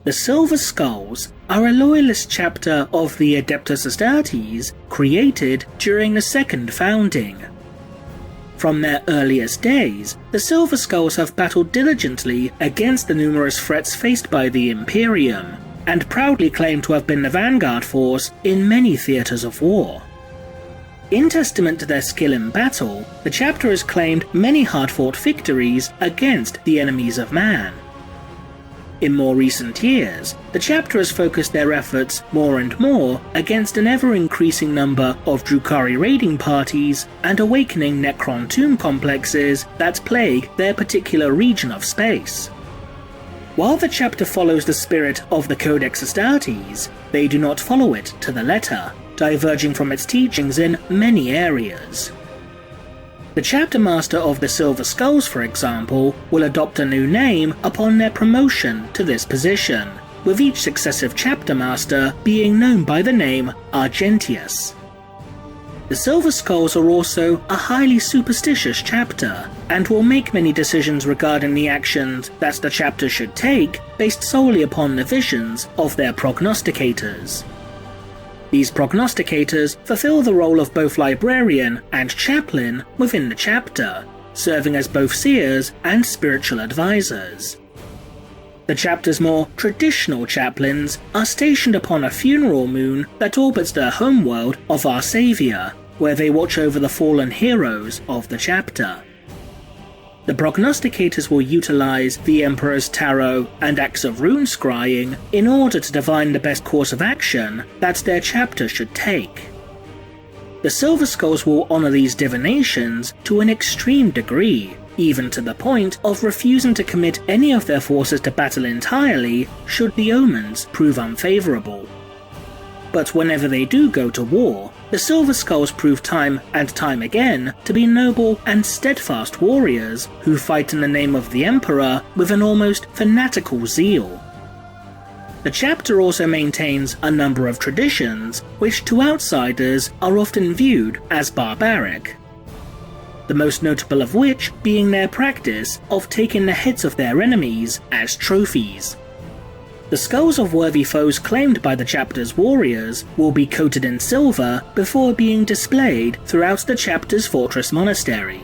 The Silver Skulls are a loyalist chapter of the Adeptus Astartes created during the Second Founding. From their earliest days, the Silver Skulls have battled diligently against the numerous threats faced by the Imperium, and proudly claim to have been the vanguard force in many theatres of war. In testament to their skill in battle, the chapter has claimed many hard-fought victories against the enemies of man. In more recent years, the chapter has focused their efforts more and more against an ever-increasing number of Drukhari raiding parties and awakening Necron tomb complexes that plague their particular region of space. While the chapter follows the spirit of the Codex Astartes, they do not follow it to the letter, diverging from its teachings in many areas. The chapter master of the Silver Skulls, for example, will adopt a new name upon their promotion to this position, with each successive chapter master being known by the name Argentius. The Silver Skulls are also a highly superstitious chapter, and will make many decisions regarding the actions that the chapter should take based solely upon the visions of their prognosticators. These prognosticators fulfill the role of both librarian and chaplain within the chapter, serving as both seers and spiritual advisors. The chapter's more traditional chaplains are stationed upon a funeral moon that orbits the homeworld of our Saviour, where they watch over the fallen heroes of the chapter. The prognosticators will utilize the Emperor's Tarot and acts of rune scrying in order to divine the best course of action that their chapter should take. The Silver Skulls will honor these divinations to an extreme degree, even to the point of refusing to commit any of their forces to battle entirely should the omens prove unfavorable. But whenever they do go to war, the Silver Skulls prove time and time again to be noble and steadfast warriors who fight in the name of the Emperor with an almost fanatical zeal. The chapter also maintains a number of traditions which to outsiders are often viewed as barbaric. The most notable of which being their practice of taking the heads of their enemies as trophies. The skulls of worthy foes claimed by the chapter's warriors will be coated in silver before being displayed throughout the chapter's fortress monastery.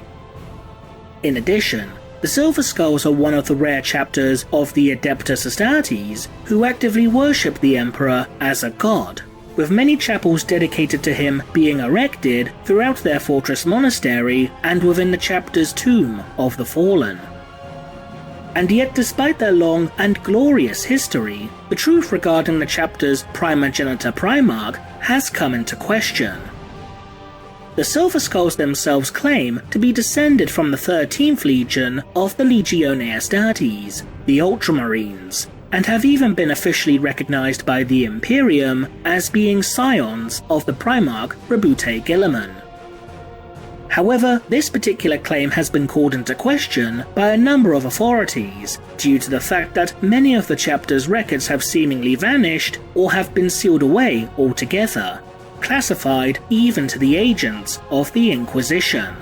In addition, the Silver Skulls are one of the rare chapters of the Adeptus Astartes who actively worship the Emperor as a god, with many chapels dedicated to him being erected throughout their fortress monastery and within the chapter's Tomb of the Fallen. And yet, despite their long and glorious history, the truth regarding the chapter's primogenitor Primarch has come into question. The Silver Skulls themselves claim to be descended from the 13th Legion of the Legione Astartes, the Ultramarines, and have even been officially recognized by the Imperium as being scions of the Primarch Roboute Guilliman. However, this particular claim has been called into question by a number of authorities due to the fact that many of the chapter's records have seemingly vanished or have been sealed away altogether, classified even to the agents of the Inquisition.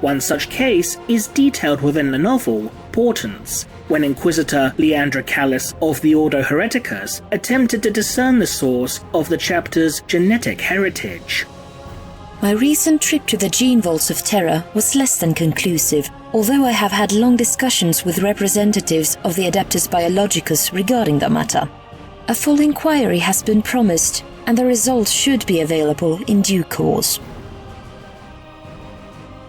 One such case is detailed within the novel Portents, when Inquisitor Leandra Callis of the Ordo Hereticus attempted to discern the source of the chapter's genetic heritage. My recent trip to the Gene Vaults of Terra was less than conclusive, although I have had long discussions with representatives of the Adeptus Biologicus regarding the matter. A full inquiry has been promised, and the results should be available in due course.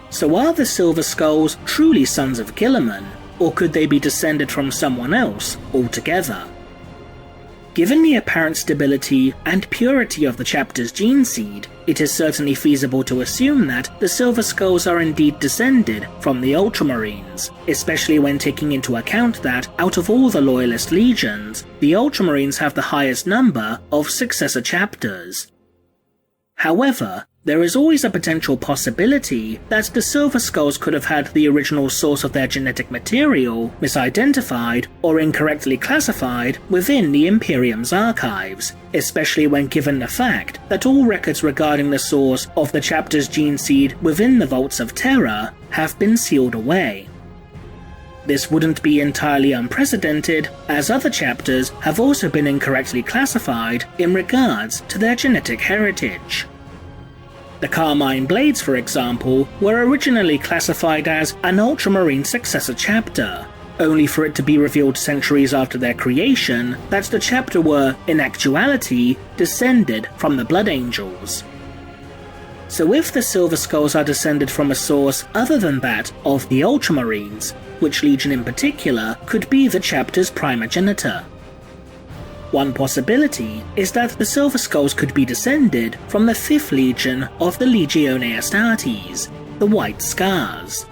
So are the Silver Skulls truly sons of Guilliman, or could they be descended from someone else altogether? Given the apparent stability and purity of the chapter's gene seed, it is certainly feasible to assume that the Silver Skulls are indeed descended from the Ultramarines, especially when taking into account that, out of all the Loyalist legions, the Ultramarines have the highest number of successor chapters. However, there is always a potential possibility that the Silver Skulls could have had the original source of their genetic material misidentified or incorrectly classified within the Imperium's archives, especially when given the fact that all records regarding the source of the chapter's gene seed within the Vaults of Terra have been sealed away. This wouldn't be entirely unprecedented, as other chapters have also been incorrectly classified in regards to their genetic heritage. The Carmine Blades, for example, were originally classified as an Ultramarine successor chapter, only for it to be revealed centuries after their creation that the chapter were, in actuality, descended from the Blood Angels. So if the Silver Skulls are descended from a source other than that of the Ultramarines, which legion in particular could be the chapter's primogenitor? One possibility is that the Silver Skulls could be descended from the 5th Legion of the Legione Astartes, the White Scars.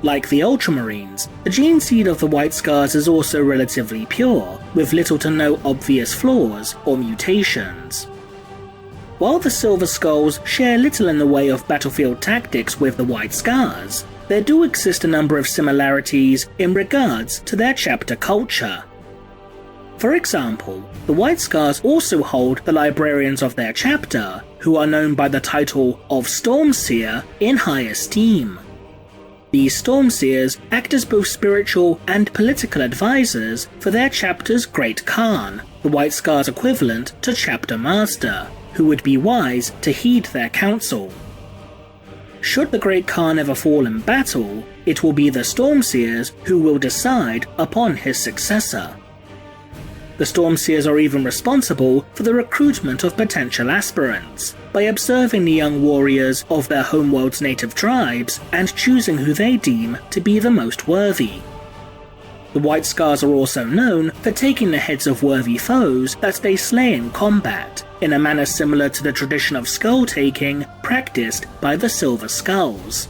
Like the Ultramarines, the gene seed of the White Scars is also relatively pure, with little to no obvious flaws or mutations. While the Silver Skulls share little in the way of battlefield tactics with the White Scars, there do exist a number of similarities in regards to their chapter culture. For example, the White Scars also hold the librarians of their chapter, who are known by the title of Stormseer, in high esteem. These Stormseers act as both spiritual and political advisors for their chapter's Great Khan, the White Scars' equivalent to Chapter Master, who would be wise to heed their counsel. Should the Great Khan ever fall in battle, it will be the Stormseers who will decide upon his successor. The Stormseers are even responsible for the recruitment of potential aspirants, by observing the young warriors of their homeworld's native tribes and choosing who they deem to be the most worthy. The White Scars are also known for taking the heads of worthy foes that they slay in combat, in a manner similar to the tradition of skull-taking practiced by the Silver Skulls.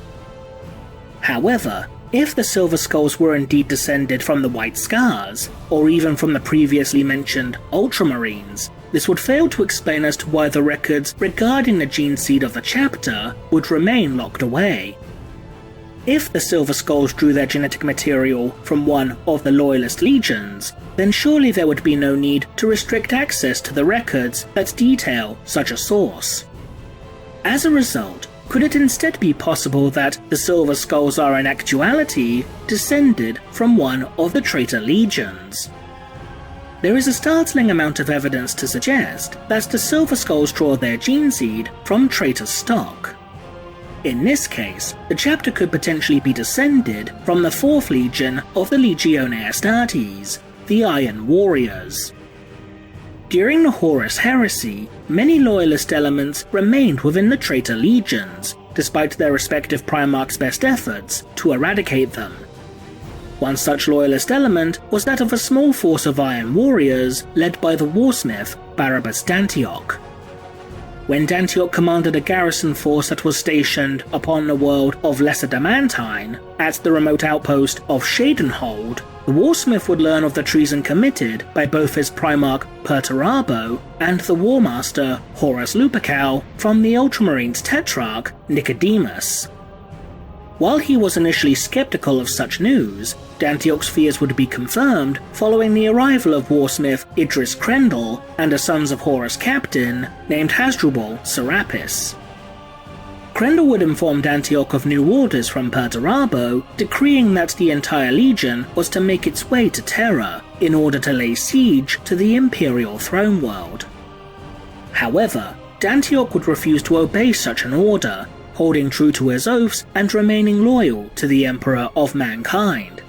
However, if the Silver Skulls were indeed descended from the White Scars, or even from the previously mentioned Ultramarines, this would fail to explain as to why the records regarding the gene seed of the chapter would remain locked away. If the Silver Skulls drew their genetic material from one of the Loyalist legions, then surely there would be no need to restrict access to the records that detail such a source. As a result, could it instead be possible that the Silver Skulls are in actuality descended from one of the traitor legions? There is a startling amount of evidence to suggest that the Silver Skulls draw their gene seed from traitor stock. In this case, the chapter could potentially be descended from the 4th Legion of the Legione Astartes, the Iron Warriors. During the Horus Heresy, many Loyalist elements remained within the traitor legions, despite their respective Primarchs' best efforts to eradicate them. One such Loyalist element was that of a small force of Iron Warriors led by the warsmith Barabbas Dantioch. When Dantioch commanded a garrison force that was stationed upon the world of Lesser Damantine, at the remote outpost of Shadenhold, the warsmith would learn of the treason committed by both his Primarch Perturabo and the Warmaster Horus Lupercal from the Ultramarines' Tetrarch Nicodemus. While he was initially skeptical of such news, Dantioch's fears would be confirmed following the arrival of warsmith Idris Krendel and a Sons of Horus captain named Hasdrubal Serapis. Krendel would inform Dantioch of new orders from Perturabo, decreeing that the entire legion was to make its way to Terra in order to lay siege to the Imperial throne world. However, Dantioch would refuse to obey such an order, holding true to his oaths and remaining loyal to the Emperor of Mankind.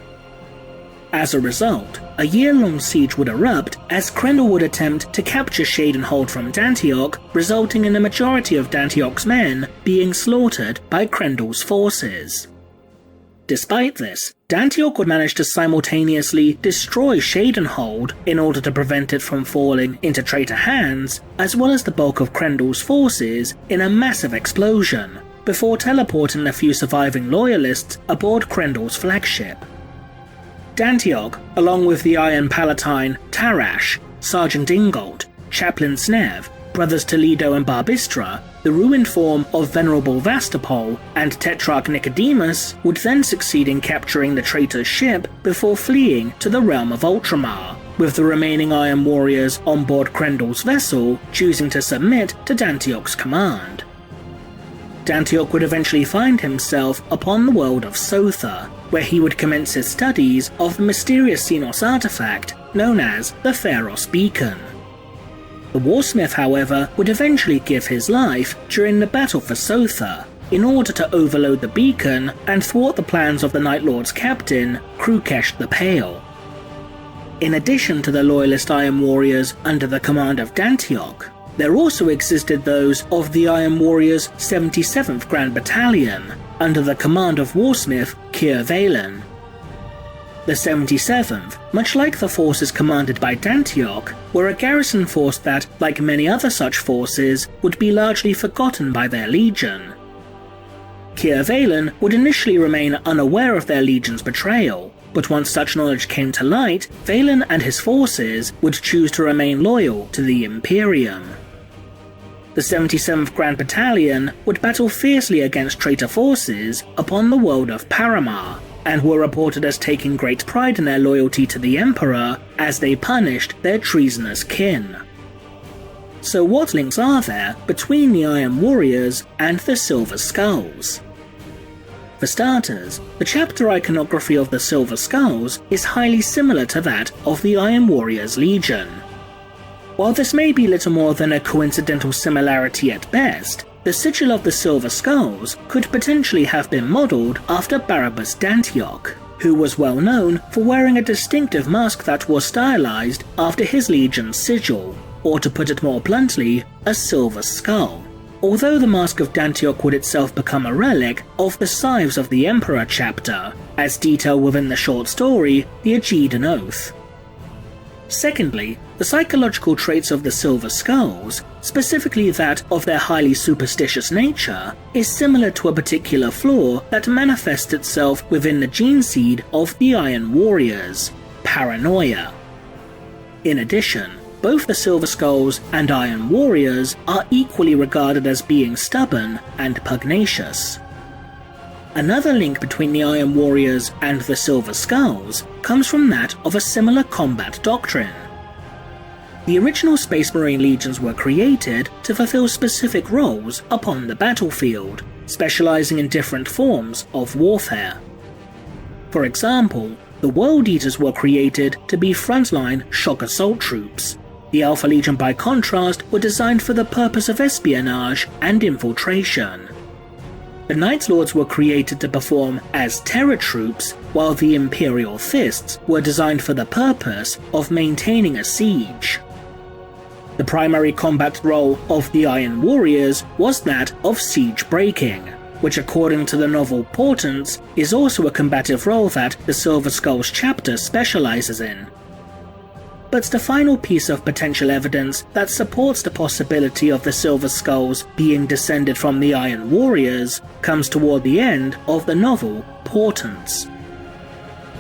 As a result, a year-long siege would erupt as Krendel would attempt to capture Shadenhold from Dantioch, resulting in the majority of Dantioch's men being slaughtered by Krendel's forces. Despite this, Dantioch would manage to simultaneously destroy Shadenhold in order to prevent it from falling into traitor hands, as well as the bulk of Krendel's forces in a massive explosion, before teleporting the few surviving loyalists aboard Krendel's flagship. Dantioch, along with the Iron Palatine Tarash, Sergeant Ingold, Chaplain Snev, Brothers Toledo and Barbistra, the ruined form of Venerable Vastapol, and Tetrarch Nicodemus would then succeed in capturing the traitor's ship before fleeing to the realm of Ultramar, with the remaining Iron Warriors on board Krendel's vessel choosing to submit to Dantioch's command. Dantiok would eventually find himself upon the world of Sotha, where he would commence his studies of the mysterious Xenos artifact known as the Pharos Beacon. The Warsmith, however, would eventually give his life during the battle for Sotha, in order to overload the beacon and thwart the plans of the Night Lord's captain, Krukesh the Pale. In addition to the Loyalist Iron Warriors under the command of Dantiok, there also existed those of the Iron Warriors' 77th Grand Battalion, under the command of Warsmith Keir Valen. The 77th, much like the forces commanded by Dantiok, were a garrison force that, like many other such forces, would be largely forgotten by their legion. Keir Valen would initially remain unaware of their legion's betrayal, but once such knowledge came to light, Valen and his forces would choose to remain loyal to the Imperium. The 77th Grand Battalion would battle fiercely against traitor forces upon the world of Paramar, and were reported as taking great pride in their loyalty to the Emperor as they punished their treasonous kin. So what links are there between the Iron Warriors and the Silver Skulls? For starters, the chapter iconography of the Silver Skulls is highly similar to that of the Iron Warriors Legion. While this may be little more than a coincidental similarity at best, the sigil of the Silver Skulls could potentially have been modelled after Barabbas Dantiok, who was well known for wearing a distinctive mask that was stylized after his legion's sigil, or to put it more bluntly, a silver skull. Although the mask of Dantiok would itself become a relic of the Scythes of the Emperor chapter, as detailed within the short story, The Aegean Oath. Secondly, the psychological traits of the Silver Skulls, specifically that of their highly superstitious nature, is similar to a particular flaw that manifests itself within the gene seed of the Iron Warriors, paranoia. In addition, both the Silver Skulls and Iron Warriors are equally regarded as being stubborn and pugnacious. Another link between the Iron Warriors and the Silver Skulls comes from that of a similar combat doctrine. The original Space Marine legions were created to fulfill specific roles upon the battlefield, specializing in different forms of warfare. For example, the World Eaters were created to be frontline shock assault troops. The Alpha Legion, by contrast, were designed for the purpose of espionage and infiltration. The Night Lords were created to perform as terror troops, while the Imperial Fists were designed for the purpose of maintaining a siege. The primary combat role of the Iron Warriors was that of siege breaking, which according to the novel Portents is also a combative role that the Silver Skulls chapter specializes in. But the final piece of potential evidence that supports the possibility of the Silver Skulls being descended from the Iron Warriors comes toward the end of the novel Portents.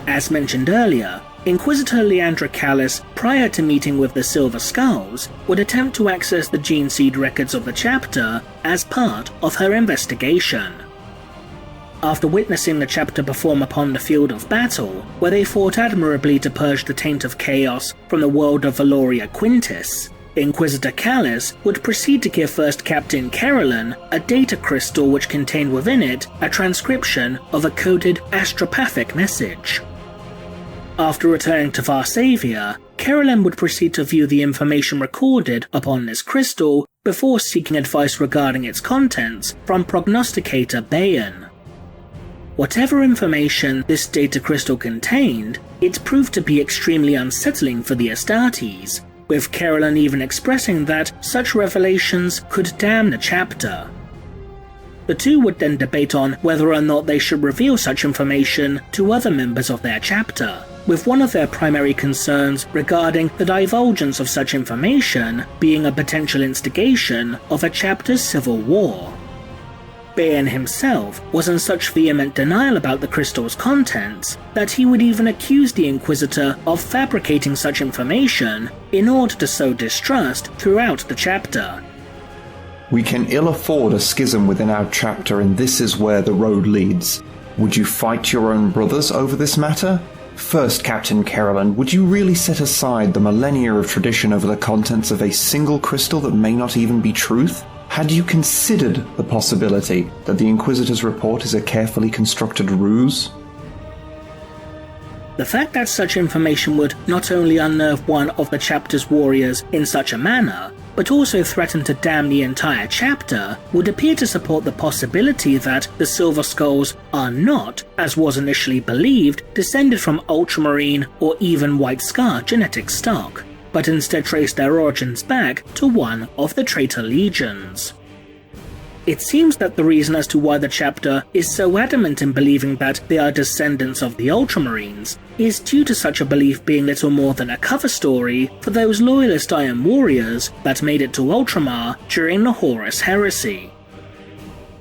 As mentioned earlier, Inquisitor Leandra Callis, prior to meeting with the Silver Skulls, would attempt to access the gene seed records of the chapter as part of her investigation. After witnessing the chapter perform upon the field of battle, where they fought admirably to purge the taint of chaos from the world of Valoria Quintis, Inquisitor Callis would proceed to give First Captain Carolyn a data crystal which contained within it a transcription of a coded astropathic message. After returning to Varsavia, Carolyn would proceed to view the information recorded upon this crystal before seeking advice regarding its contents from prognosticator Bhehan. Whatever information this data crystal contained, it proved to be extremely unsettling for the Astartes, with Carolyn even expressing that such revelations could damn the chapter. The two would then debate on whether or not they should reveal such information to other members of their chapter, with one of their primary concerns regarding the divulgence of such information being a potential instigation of a chapter's civil war. Bhehan himself was in such vehement denial about the crystal's contents that he would even accuse the Inquisitor of fabricating such information in order to sow distrust throughout the chapter. We can ill afford a schism within our chapter, and this is where the road leads. Would you fight your own brothers over this matter? First, Captain Carolyn, would you really set aside the millennia of tradition over the contents of a single crystal that may not even be truth? Had you considered the possibility that the Inquisitor's report is a carefully constructed ruse? The fact that such information would not only unnerve one of the chapter's warriors in such a manner, but also threaten to damn the entire chapter, would appear to support the possibility that the Silver Skulls are not, as was initially believed, descended from Ultramarine or even White Scar genetic stock, but instead trace their origins back to one of the traitor legions. It seems that the reason as to why the chapter is so adamant in believing that they are descendants of the Ultramarines is due to such a belief being little more than a cover story for those loyalist Iron Warriors that made it to Ultramar during the Horus Heresy.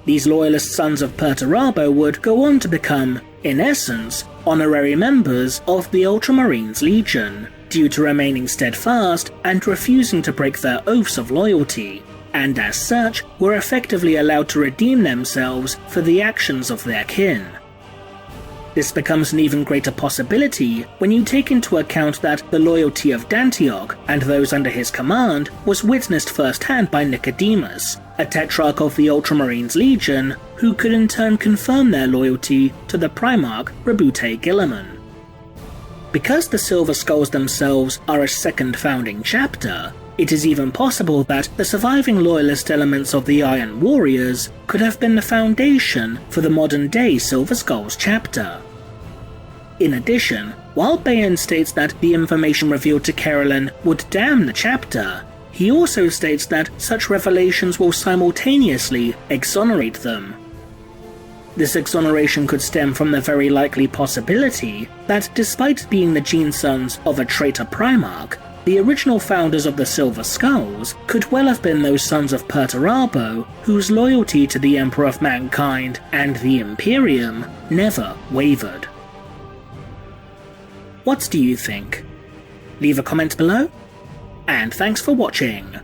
These loyalist sons of Perturabo would go on to become, in essence, honorary members of the Ultramarines Legion, due to remaining steadfast and refusing to break their oaths of loyalty, and as such were effectively allowed to redeem themselves for the actions of their kin. This becomes an even greater possibility when you take into account that the loyalty of Dantioch and those under his command was witnessed firsthand by Nicodemus, a tetrarch of the Ultramarines Legion, who could in turn confirm their loyalty to the Primarch Roboute Guilliman. Because the Silver Skulls themselves are a second founding chapter, it is even possible that the surviving loyalist elements of the Iron Warriors could have been the foundation for the modern-day Silver Skulls chapter. In addition, while Bhehan states that the information revealed to Carolyn would damn the chapter, he also states that such revelations will simultaneously exonerate them. This exoneration could stem from the very likely possibility that despite being the gene sons of a traitor Primarch, the original founders of the Silver Skulls could well have been those sons of Perturabo whose loyalty to the Emperor of Mankind and the Imperium never wavered. What do you think? Leave a comment below, and thanks for watching.